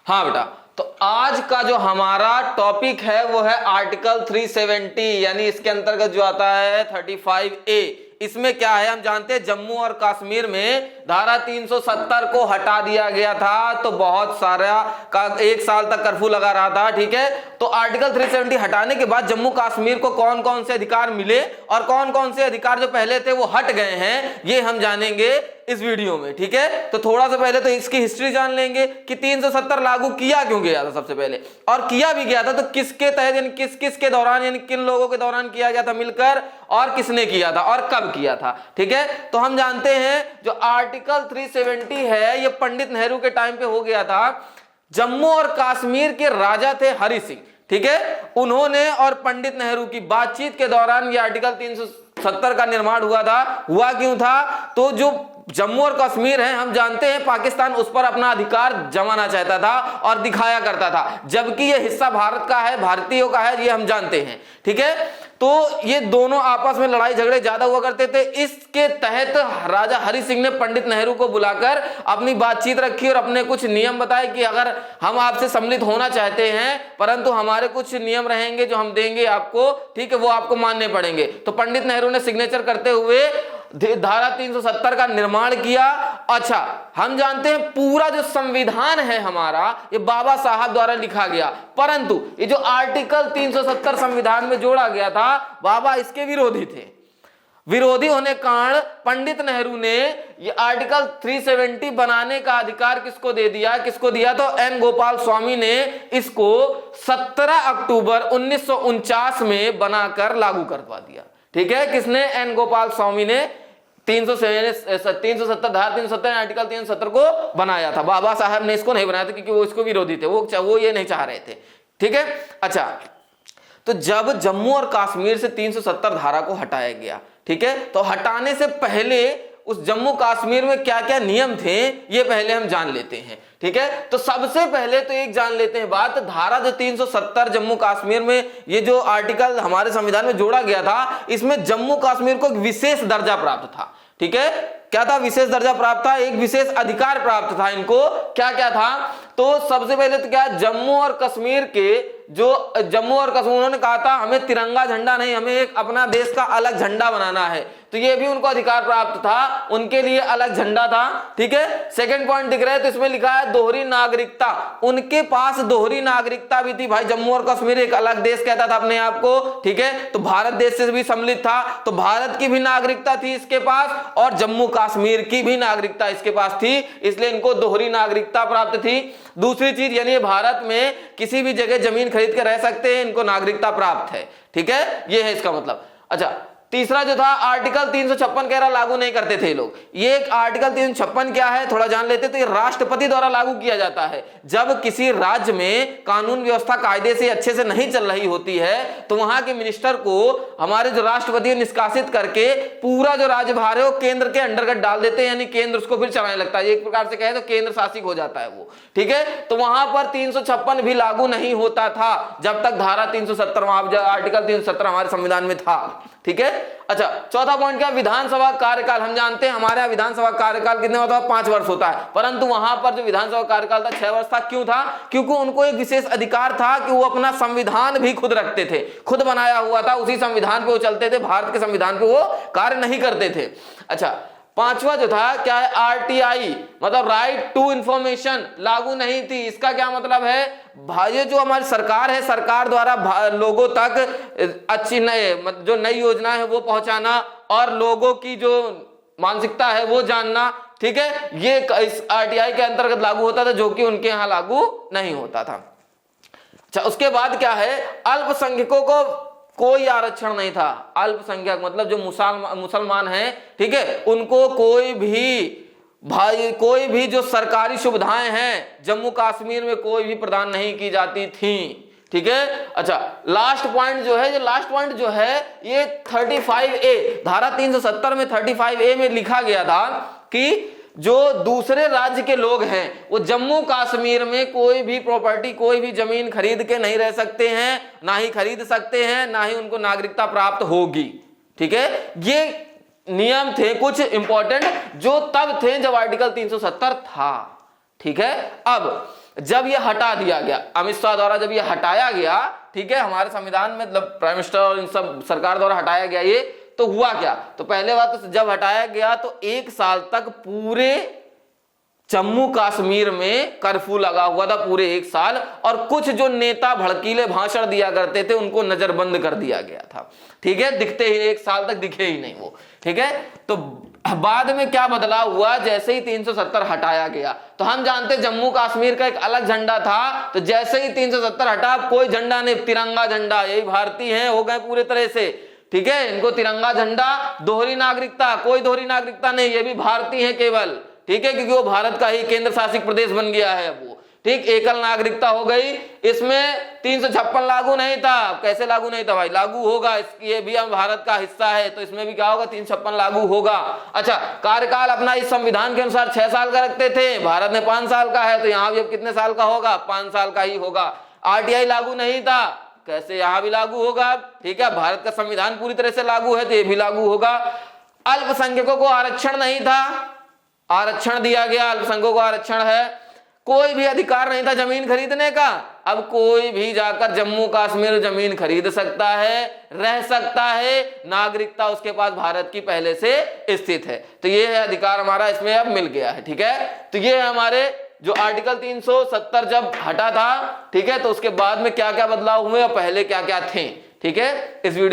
हाँ बेटा, तो आज का जो हमारा टॉपिक है वो है आर्टिकल 370, यानी इसके अंतर्गत जो आता है 35A। इसमें क्या है हम जानते हैं, जम्मू और कश्मीर में धारा 370 को हटा दिया गया था, तो बहुत सारा का 1 साल तक कर्फ्यू लगा रहा था। ठीक है, तो आर्टिकल 370 हटाने के बाद जम्मू कश्मीर को कौन कौन से अधिकार मिले और कौन कौन से अधिकार जो पहले थे वो हट गए हैं, ये हम जानेंगे इस वीडियो में। ठीक है, तो थोड़ा सा पहले तो इसकी हिस्ट्री जान लेंगे कि 370 लागू किया क्यों गया था सबसे पहले, और किया भी गया था तो किसके तहत, यानी किस किस के दौरान, यानी किन लोगों के दौरान किया गया था मिलकर, और किसने किया था और कब किया था। ठीक है, तो हम जानते हैं जो आर्टिकल 370 है ये पंडित नेहरू के टाइम पे हो गया था। जम्मू और कश्मीर के राजा थे हरि सिंह। ठीक है, उन्होंने और पंडित नेहरू की बातचीत के दौरान ये आर्टिकल 370 का निर्माण हुआ था। हुआ क्यों था, तो जो जम्मू और कश्मीर है हम जानते हैं पाकिस्तान उस पर अपना अधिकार जमाना चाहता था और दिखाया करता था, जबकि ये हिस्सा भारत का है, भारतीयों का है, ये हम जानते हैं। ठीक है, तो ये दोनों आपस में लड़ाई झगड़े ज्यादा हुआ करते थे। इसके तहत राजा हरि सिंह ने पंडित नेहरू को बुलाकर अपनी बातचीत रखी और अपने कुछ नियम बताए कि अगर हम आपसे सम्मिलित होना चाहते हैं परंतु हमारे कुछ नियम रहेंगे जो हम देंगे आपको, ठीक है, वो आपको मानने पड़ेंगे। तो पंडित नेहरू ने सिग्नेचर करते हुए धारा 370 का निर्माण किया। अच्छा, हम जानते हैं पूरा जो संविधान है हमारा ये बाबा साहब द्वारा लिखा गया, परंतु ये जो आर्टिकल 370 संविधान में जोड़ा गया था बाबा इसके विरोधी थे। विरोधी होने के कारण पंडित नेहरू ने ये आर्टिकल 370 बनाने का अधिकार किसको दे दिया, किसको दिया, तो एन गोपाल स्वामी ने इसको 17 अक्टूबर 1949 में बनाकर लागू करवा दिया। ठीक है, किसने, एन गोपाल स्वामी ने 370 धारा 370 आर्टिकल 370 को बनाया था। बाबा साहब ने इसको नहीं बनाया था क्योंकि वो इसको विरोधी थे, वो ये नहीं चाह रहे थे। ठीक है, अच्छा, तो जब जम्मू और कश्मीर से 370 धारा को हटाया गया, ठीक है, तो हटाने से पहले उस जम्मू कश्मीर में क्या क्या नियम थे ये पहले हम जान लेते हैं। ठीक है, तो सबसे पहले तो एक जान लेते हैं बात, धारा जो 370 जम्मू कश्मीर में ये जो आर्टिकल हमारे संविधान में जोड़ा गया था, इसमें जम्मू कश्मीर को एक विशेष दर्जा प्राप्त था। ठीक है, क्या था, विशेष दर्जा प्राप्त था, एक विशेष अधिकार प्राप्त था इनको। क्या क्या था, तो सबसे पहले तो क्या, जम्मू और कश्मीर के जो जम्मू और कश्मीर, उन्होंने कहा था हमें तिरंगा झंडा नहीं, हमें एक अपना देश का अलग झंडा बनाना है, तो ये भी उनको अधिकार प्राप्त था, उनके लिए अलग झंडा था। ठीक है, सेकंड पॉइंट दिख रहा है तो इसमें लिखा है दोहरी नागरिकता, उनके पास दोहरी नागरिकता भी थी। भाई जम्मू और कश्मीर एक अलग देश कहता था अपने आप को, ठीक है, तो भारत देश से भी सम्मिलित था, तो भारत की भी नागरिकता थी इसके पास और जम्मू कश्मीर की भी नागरिकता इसके पास थी, इसलिए इनको दोहरी नागरिकता प्राप्त थी। दूसरी चीज, यानी भारत में किसी भी जगह जमीन खरीद के रह सकते हैं, इनको नागरिकता प्राप्त है। ठीक है, ये है इसका मतलब। अच्छा, तीसरा जो था आर्टिकल 356 कह रहा लागू नहीं करते थे लोग। ये एक आर्टिकल 356 क्या है थोड़ा जान लेते, तो ये राष्ट्रपति द्वारा लागू किया जाता है। जब किसी राज्य में कानून व्यवस्था कायदे से अच्छे से नहीं चल रही होती है तो वहां के मिनिस्टर को हमारे जो राष्ट्रपति निष्कासित करके पूरा जो राज्यभार है वो केंद्र के अंतर्गत डाल देते हैं, यानी केंद्र उसको फिर चलाने लगता है, एक प्रकार से कहे तो केंद्र शासित हो जाता है वो। ठीक है, तो वहां पर 356 भी लागू नहीं होता था जब तक धारा 370 आर्टिकल 370 हमारे संविधान में था। ठीक है, अच्छा, चौथा पॉइंट क्या, विधानसभा कार्यकाल। हम जानते हैं हमारे यहाँ विधानसभा कार्यकाल कितने होता है, 5 वर्ष होता है, परंतु वहां पर जो विधानसभा कार्यकाल था 6 वर्ष था। क्यों था, क्योंकि उनको एक विशेष अधिकार था कि वो अपना संविधान भी खुद रखते थे, खुद बनाया हुआ था, उसी संविधान पे वो चलते थे, भारत के संविधान पे वो कार्य नहीं करते थे। अच्छा, पांचवा जो था क्या है, आरटीआई मतलब राइट टू इंफॉर्मेशन लागू नहीं थी। इसका क्या मतलब है, भाई जो हमारी सरकार है, सरकार द्वारा लोगों तक अच्छी जो नई योजना है वो पहुंचाना और लोगों की जो मानसिकता है वो जानना, ठीक है, ये इस आरटीआई के अंतर्गत लागू होता था, जो कि उनके यहाँ लागू नहीं होता था। अच्छा, उसके बाद क्या है, अल्पसंख्यकों को कोई आरक्षण नहीं था। अल्पसंख्यक मतलब जो मुसलमान हैं, ठीक है, उनको कोई भी जो सरकारी सुविधाएं हैं जम्मू कश्मीर में कोई भी प्रदान नहीं की जाती थी। ठीक है, अच्छा, लास्ट पॉइंट जो है ये 35A धारा 370 में 35A में लिखा गया था कि जो दूसरे राज्य के लोग हैं वो जम्मू कश्मीर में कोई भी प्रॉपर्टी, कोई भी जमीन खरीद के नहीं रह सकते हैं, ना ही खरीद सकते हैं, ना ही उनको नागरिकता प्राप्त होगी। ठीक है, ये नियम थे कुछ इंपॉर्टेंट जो तब थे जब आर्टिकल 370 था। ठीक है, अब जब ये हटा दिया गया, अमित शाह द्वारा जब ये हटाया गया, ठीक है, हमारे संविधान में मतलब प्राइम मिनिस्टर और इन सब सरकार द्वारा हटाया गया ये, तो हुआ क्या, तो पहले बात तो जब हटाया गया तो 1 साल तक पूरे जम्मू कश्मीर में कर्फ्यू लगा हुआ था, पूरे 1 साल, और कुछ जो नेता भड़कीले भाषण दिया करते थे उनको नजरबंद कर दिया गया था, ठीक है, दिखते ही 1 साल तक दिखे ही नहीं वो, ठीक है। तो बाद में क्या बदलाव हुआ, जैसे ही 370 हटाया गया, तो हम जानते जम्मू कश्मीर का एक अलग झंडा था, तो जैसे ही 370 हटा, कोई झंडा नहीं, तिरंगा झंडा, यही भारतीय हैं हो गए पूरे तरह से, ठीक है, इनको तिरंगा झंडा, दोहरी नागरिकता, कोई दोहरी नागरिकता नहीं, ये भी भारतीय है केवल, ठीक है, क्योंकि वो भारत का ही केंद्र शासित प्रदेश बन गया है वो, ठीक, एकल नागरिकता हो गई। इसमें 356 लागू नहीं था, कैसे लागू नहीं था भाई, लागू होगा, ये भी हम भारत का हिस्सा है, तो इसमें भी क्या होगा, 356 लागू होगा। अच्छा, कार्यकाल अपना इस संविधान के अनुसार 6 साल का रखते थे, भारत में 5 साल का है, तो यहाँ भी अब कितने साल का होगा, 5 साल का ही होगा। आरटीआई लागू नहीं था, कैसे यहाँ भी लागू होगा, ठीक है, भारत का संविधान पूरी तरह से लागू है तो ये भी लागू होगा। अल्पसंख्यकों को आरक्षण नहीं था, आरक्षण दिया गया, अल्पसंख्यकों को आरक्षण है। कोई भी अधिकार नहीं था जमीन खरीदने का, अब कोई भी जाकर जम्मू कश्मीर जमीन खरीद सकता है, रह सकता है, नागरिकता उसके पास भारत की पहले से स्थित है, तो ये है अधिकार हमारा, इसमें अब मिल गया है, ठीक है। तो ये है हमारे जो आर्टिकल 370 जब हटा था, ठीक है, तो उसके बाद में क्या क्या बदलाव हुए और पहले क्या क्या थे, ठीक है। इस वीडियो